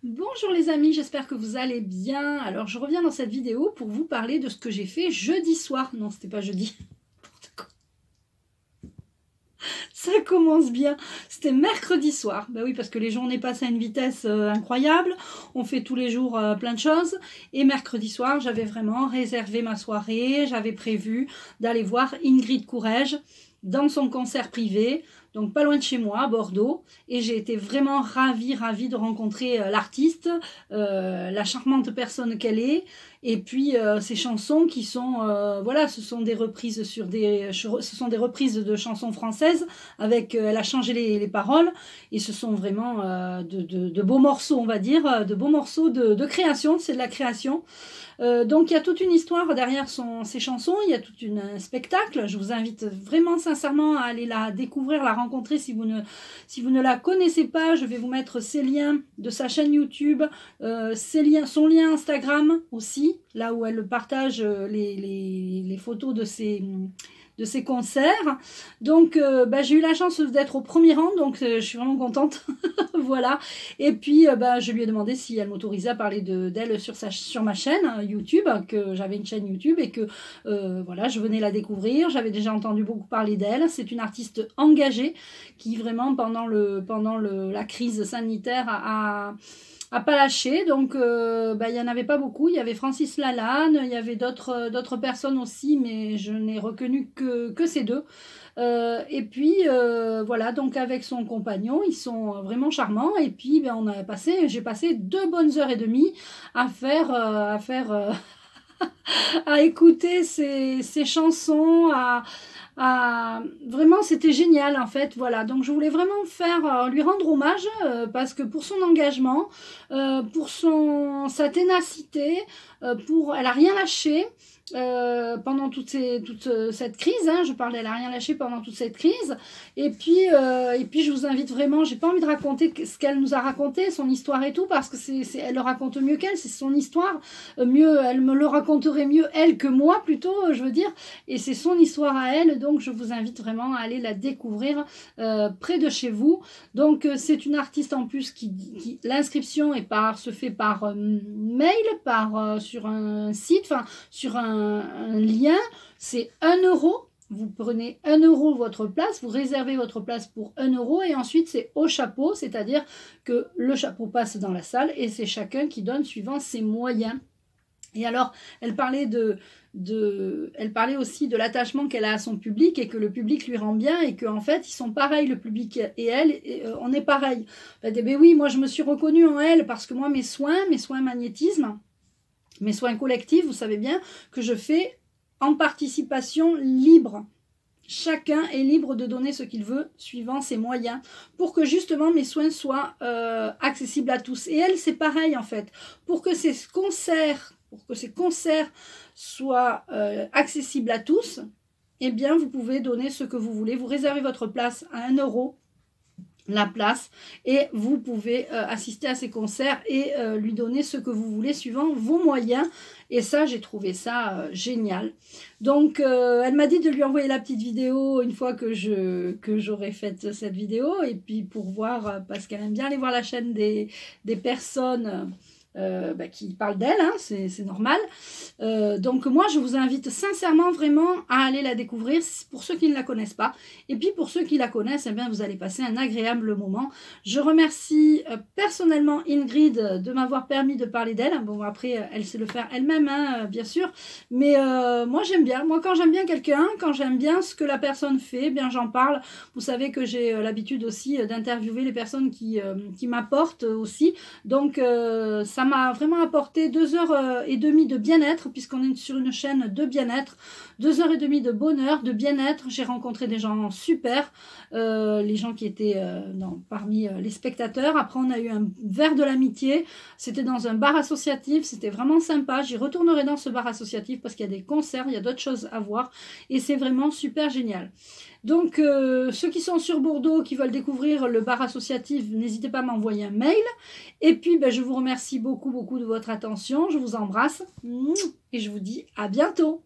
Bonjour les amis, j'espère que vous allez bien. Alors je reviens dans cette vidéo pour vous parler de ce que j'ai fait jeudi soir. Non, c'était pas jeudi. N'importe quoi. Ça commence bien. C'était mercredi soir. Ben oui, parce que les journées passent à une vitesse incroyable. On fait tous les jours plein de choses. Et mercredi soir, j'avais vraiment réservé ma soirée. J'avais prévu d'aller voir Ingrid Courrèges dans son concert privé, donc pas loin de chez moi, à Bordeaux, et j'ai été vraiment ravie de rencontrer l'artiste, la charmante personne qu'elle est, et puis ces chansons qui sont, voilà, ce sont des reprises de chansons françaises, avec, elle a changé les paroles, et ce sont vraiment de beaux morceaux, on va dire, de beaux morceaux de création, c'est de la création. Donc il y a toute une histoire derrière ces chansons, il y a tout un spectacle. Je vous invite vraiment sincèrement à aller la découvrir, la rencontrer si vous ne la connaissez pas. Je vais vous mettre ses liens de sa chaîne YouTube, son lien Instagram aussi, là où elle partage les photos de ses concerts. Donc j'ai eu la chance d'être au premier rang, donc je suis vraiment contente. Voilà. Et puis je lui ai demandé si elle m'autorisait à parler d'elle sur ma chaîne YouTube, que j'avais une chaîne YouTube et que voilà, je venais la découvrir. J'avais déjà entendu beaucoup parler d'elle. C'est une artiste engagée qui vraiment pendant la crise sanitaire a pas lâché. Donc il y en avait pas beaucoup. Il y avait Francis Lalanne, il y avait d'autres personnes aussi, mais je n'ai reconnu que ces deux. Et puis voilà, donc avec son compagnon, ils sont vraiment charmants. Et puis j'ai passé 2 bonnes heures et demie à à écouter ces chansons, vraiment c'était génial en fait. Voilà, donc je voulais vraiment lui rendre hommage parce que pour son engagement, pour sa ténacité, elle a rien lâché. Pendant toute cette crise, hein, elle a rien lâché pendant toute cette crise. Et puis je vous invite vraiment, j'ai pas envie de raconter ce qu'elle nous a raconté, son histoire et tout, parce que elle le raconte mieux qu'elle, c'est son histoire, elle me le raconterait mieux elle que moi plutôt, je veux dire, et c'est son histoire à elle, donc je vous invite vraiment à aller la découvrir près de chez vous. Donc c'est une artiste en plus l'inscription se fait par mail, sur un site, enfin sur un lien, c'est 1 €. Vous prenez 1 € votre place, vous réservez votre place pour 1 € et ensuite c'est au chapeau, c'est-à-dire que le chapeau passe dans la salle et c'est chacun qui donne suivant ses moyens. Et alors, elle parlait aussi de l'attachement qu'elle a à son public et que le public lui rend bien et qu'en fait, ils sont pareils, le public et elle, on est pareil. Ben oui, moi je me suis reconnue en elle parce que moi, mes soins magnétisme, mes soins collectifs, vous savez bien que je fais en participation libre. Chacun est libre de donner ce qu'il veut suivant ses moyens pour que justement mes soins soient accessibles à tous. Et elle, c'est pareil en fait. Pour que ces concerts soient accessibles à tous, eh bien vous pouvez donner ce que vous voulez. Vous réservez votre place à 1 € la place et vous pouvez assister à ces concerts et lui donner ce que vous voulez suivant vos moyens. Et ça, j'ai trouvé ça génial. Donc elle m'a dit de lui envoyer la petite vidéo une fois que j'aurai fait cette vidéo, et puis pour voir, parce qu'elle aime bien aller voir la chaîne des personnes qui parle d'elle, hein, c'est normal. Donc moi je vous invite sincèrement vraiment à aller la découvrir pour ceux qui ne la connaissent pas, et puis pour ceux qui la connaissent, eh bien, vous allez passer un agréable moment. Je remercie personnellement Ingrid de m'avoir permis de parler d'elle. Bon, après elle sait le faire elle-même, hein, bien sûr, mais moi j'aime bien, quand j'aime bien quelqu'un, quand j'aime bien ce que la personne fait, eh bien j'en parle. Vous savez que j'ai l'habitude aussi d'interviewer les personnes qui m'apportent aussi, donc ça m'a vraiment apporté 2 h30 de bien-être, puisqu'on est sur une chaîne de bien-être, 2 h30 de bonheur, de bien-être. J'ai rencontré des gens super, les gens qui étaient parmi les spectateurs. Après, on a eu un verre de l'amitié, c'était dans un bar associatif, c'était vraiment sympa. J'y retournerai dans ce bar associatif parce qu'il y a des concerts, il y a d'autres choses à voir, et c'est vraiment super génial. Donc, ceux qui sont sur Bordeaux, qui veulent découvrir le bar associatif, n'hésitez pas à m'envoyer un mail. Et puis, je vous remercie beaucoup de votre attention. Je vous embrasse et je vous dis à bientôt.